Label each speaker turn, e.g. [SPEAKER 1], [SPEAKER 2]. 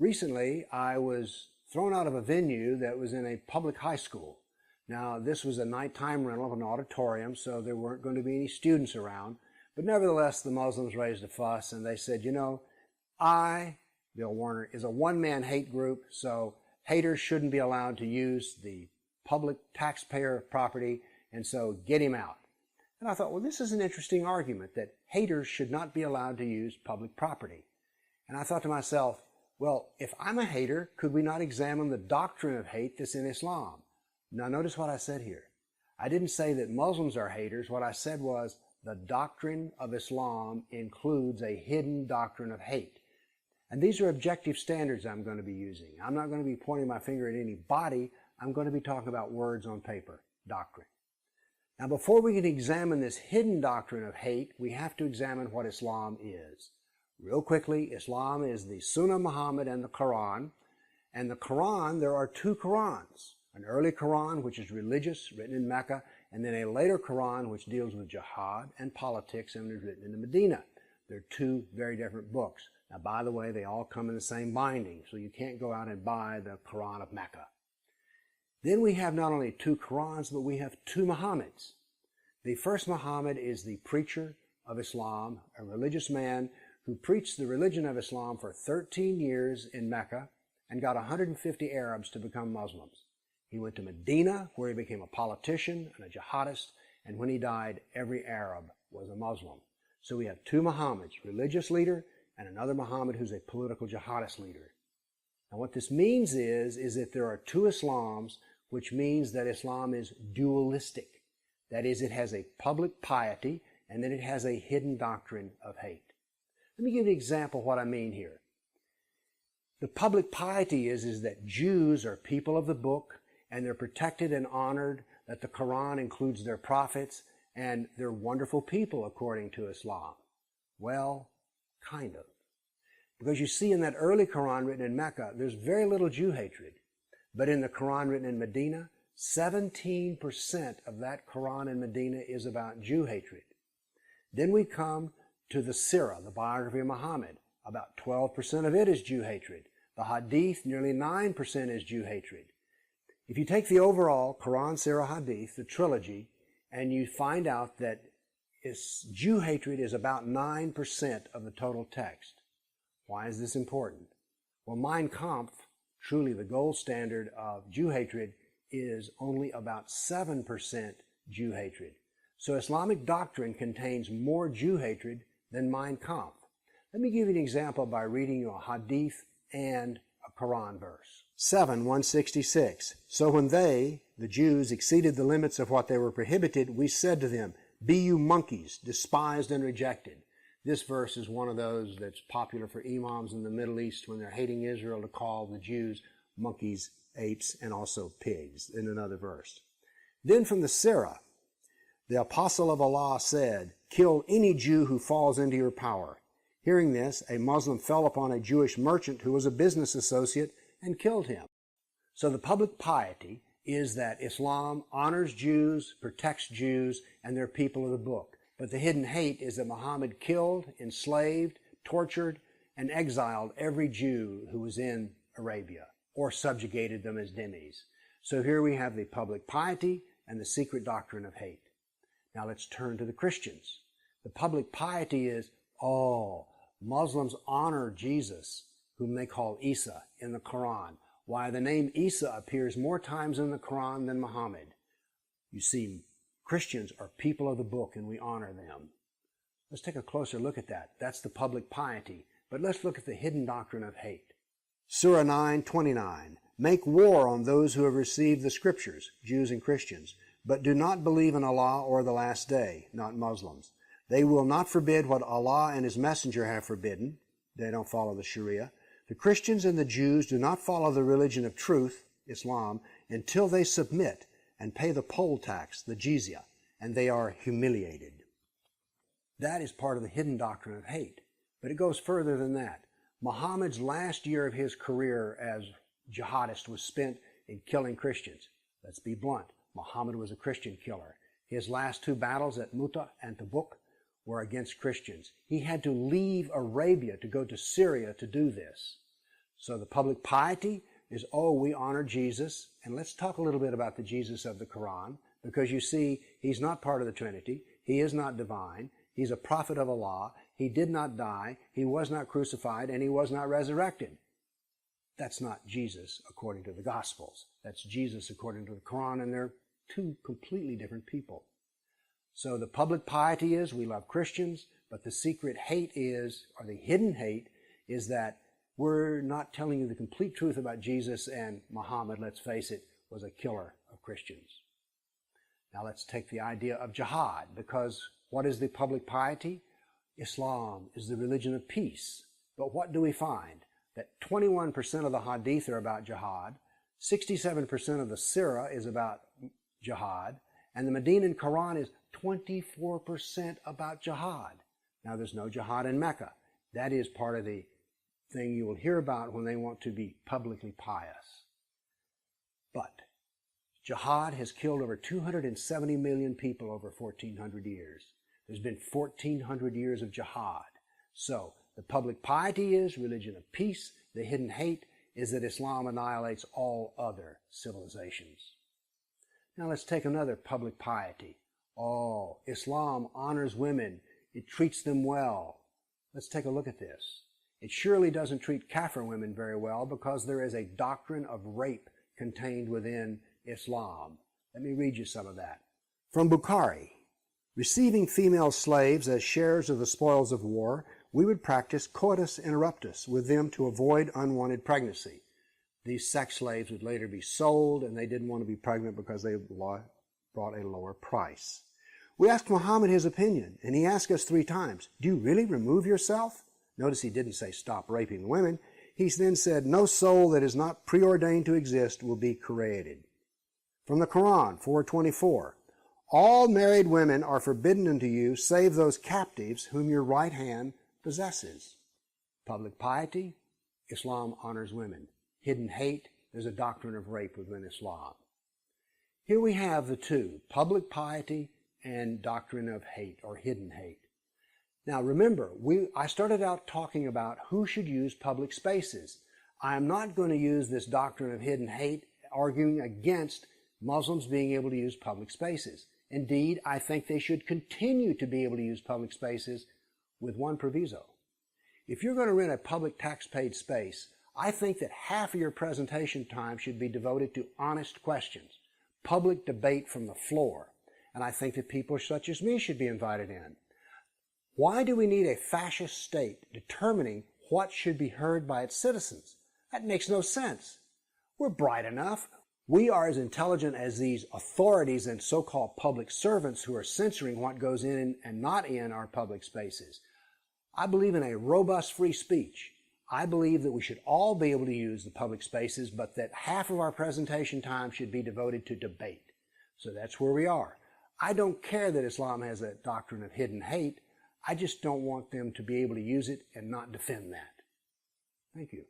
[SPEAKER 1] Recently, I was thrown out of a venue that was in a public high school. Now, this was a nighttime rental of an auditorium, so there weren't going to be any students around. But nevertheless, the Muslims raised a fuss, and they said, you know, Bill Warner, is a one-man hate group, so haters shouldn't be allowed to use the public taxpayer property, and so get him out. And I thought, well, this is an interesting argument, that haters should not be allowed to use public property. And I thought to myself, well, if I'm a hater, could we not examine the doctrine of hate that's in Islam? Now, notice what I said here. I didn't say that Muslims are haters. What I said was the doctrine of Islam includes a hidden doctrine of hate. And these are objective standards I'm going to be using. I'm not going to be pointing my finger at anybody. I'm going to be talking about words on paper, doctrine. Now, before we can examine this hidden doctrine of hate, we have to examine what Islam is. Real quickly, Islam is the Sunnah Muhammad and the Quran. And the Quran, there are two Qurans. An early Quran, which is religious, written in Mecca, and then a later Quran, which deals with jihad and politics and is written in Medina. They're two very different books. Now, by the way, they all come in the same binding, so you can't go out and buy the Quran of Mecca. Then we have not only two Qurans, but we have two Muhammads. The first Muhammad is the preacher of Islam, a religious man who preached the religion of Islam for 13 years in Mecca and got 150 Arabs to become Muslims. He went to Medina, where he became a politician and a jihadist, and when he died, every Arab was a Muslim. So we have two Muhammads, religious leader and another Muhammad who's a political jihadist leader. Now what this means is that there are two Islams, which means that Islam is dualistic. That is, it has a public piety and then it has a hidden doctrine of hate. Let me give you an example of what I mean here. The public piety is that Jews are people of the book and they're protected and honored, that the Quran includes their prophets, and they're wonderful people according to Islam. Well, kind of. Because you see in that early Quran written in Mecca, there's very little Jew hatred. But in the Quran written in Medina, 17% of that Quran in Medina is about Jew hatred. Then we come to the Sirah, the biography of Muhammad. About 12% of it is Jew hatred. The Hadith, nearly 9% is Jew hatred. If you take the overall Quran, Sirah, Hadith, the trilogy, and you find out that Jew hatred is about 9% of the total text. Why is this important? Well, Mein Kampf, truly the gold standard of Jew hatred, is only about 7% Jew hatred. So Islamic doctrine contains more Jew hatred than Mein Kampf. Let me give you an example by reading you a Hadith and a Quran verse. 7:166. So when they, the Jews, exceeded the limits of what they were prohibited, we said to them, be you monkeys, despised and rejected. This verse is one of those that's popular for imams in the Middle East when they're hating Israel to call the Jews monkeys, apes, and also pigs in another verse. Then from the Sirah, the apostle of Allah said, kill any Jew who falls into your power. Hearing this, a Muslim fell upon a Jewish merchant who was a business associate and killed him. So the public piety is that Islam honors Jews, protects Jews, and they're people of the book. But the hidden hate is that Muhammad killed, enslaved, tortured, and exiled every Jew who was in Arabia, or subjugated them as dhimmis. So here we have the public piety and the secret doctrine of hate. Now let's turn to the Christians. The public piety is, Muslims honor Jesus, whom they call Isa, in the Quran. Why, the name Isa appears more times in the Quran than Muhammad. You see, Christians are people of the book and we honor them. Let's take a closer look at that. That's the public piety. But let's look at the hidden doctrine of hate. Surah 9:29. Make war on those who have received the scriptures, Jews and Christians, but do not believe in Allah or the last day, not Muslims. They will not forbid what Allah and His Messenger have forbidden. They don't follow the Sharia. The Christians and the Jews do not follow the religion of truth, Islam, until they submit and pay the poll tax, the jizya, and they are humiliated. That is part of the hidden doctrine of hate. But it goes further than that. Muhammad's last year of his career as jihadist was spent in killing Christians. Let's be blunt. Muhammad was a Christian killer. His last two battles at Mu'tah and Tabuk were against Christians. He had to leave Arabia to go to Syria to do this. So the public piety is, oh, we honor Jesus, and let's talk a little bit about the Jesus of the Quran, because you see, he's not part of the Trinity, he is not divine, he's a prophet of Allah, he did not die, he was not crucified, and he was not resurrected. That's not Jesus according to the Gospels. That's Jesus according to the Quran, and they're two completely different people. So the public piety is, we love Christians, but the secret hate is, or the hidden hate, is that we're not telling you the complete truth about Jesus, and Muhammad, let's face it, was a killer of Christians. Now let's take the idea of jihad, because what is the public piety? Islam is the religion of peace. But what do we find? That 21% of the hadith are about jihad, 67% of the Sirah is about jihad, and the Medinan Quran is 24% about jihad. Now there's no jihad in Mecca. That is part of the thing you will hear about when they want to be publicly pious. But jihad has killed over 270 million people over 1,400 years. There's been 1,400 years of jihad. So the public piety is religion of peace. The hidden hate is that Islam annihilates all other civilizations. Now let's take another public piety. Oh, Islam honors women. It treats them well. Let's take a look at this. It surely doesn't treat Kafir women very well, because there is a doctrine of rape contained within Islam. Let me read you some of that. From Bukhari, receiving female slaves as shares of the spoils of war, we would practice coitus interruptus with them to avoid unwanted pregnancy. These sex slaves would later be sold, and they didn't want to be pregnant because they brought a lower price. We asked Muhammad his opinion, and he asked us 3 times, do you really remove yourself? Notice he didn't say stop raping women. He then said, no soul that is not preordained to exist will be created. From the Quran, 4:24, all married women are forbidden unto you, save those captives whom your right hand possesses. Public piety, Islam honors women. Hidden hate, there's a doctrine of rape within Islam. Here we have the two, public piety and doctrine of hate or hidden hate. Now remember, I started out talking about who should use public spaces. I am not going to use this doctrine of hidden hate arguing against Muslims being able to use public spaces. Indeed, I think they should continue to be able to use public spaces with one proviso. If you're going to rent a public tax-paid space, I think that half of your presentation time should be devoted to honest questions, public debate from the floor, and I think that people such as me should be invited in. Why do we need a fascist state determining what should be heard by its citizens? That makes no sense. We're bright enough. We are as intelligent as these authorities and so-called public servants who are censoring what goes in and not in our public spaces. I believe in a robust free speech. I believe that we should all be able to use the public spaces, but that half of our presentation time should be devoted to debate. So that's where we are. I don't care that Islam has a doctrine of hidden hate. I just don't want them to be able to use it and not defend that. Thank you.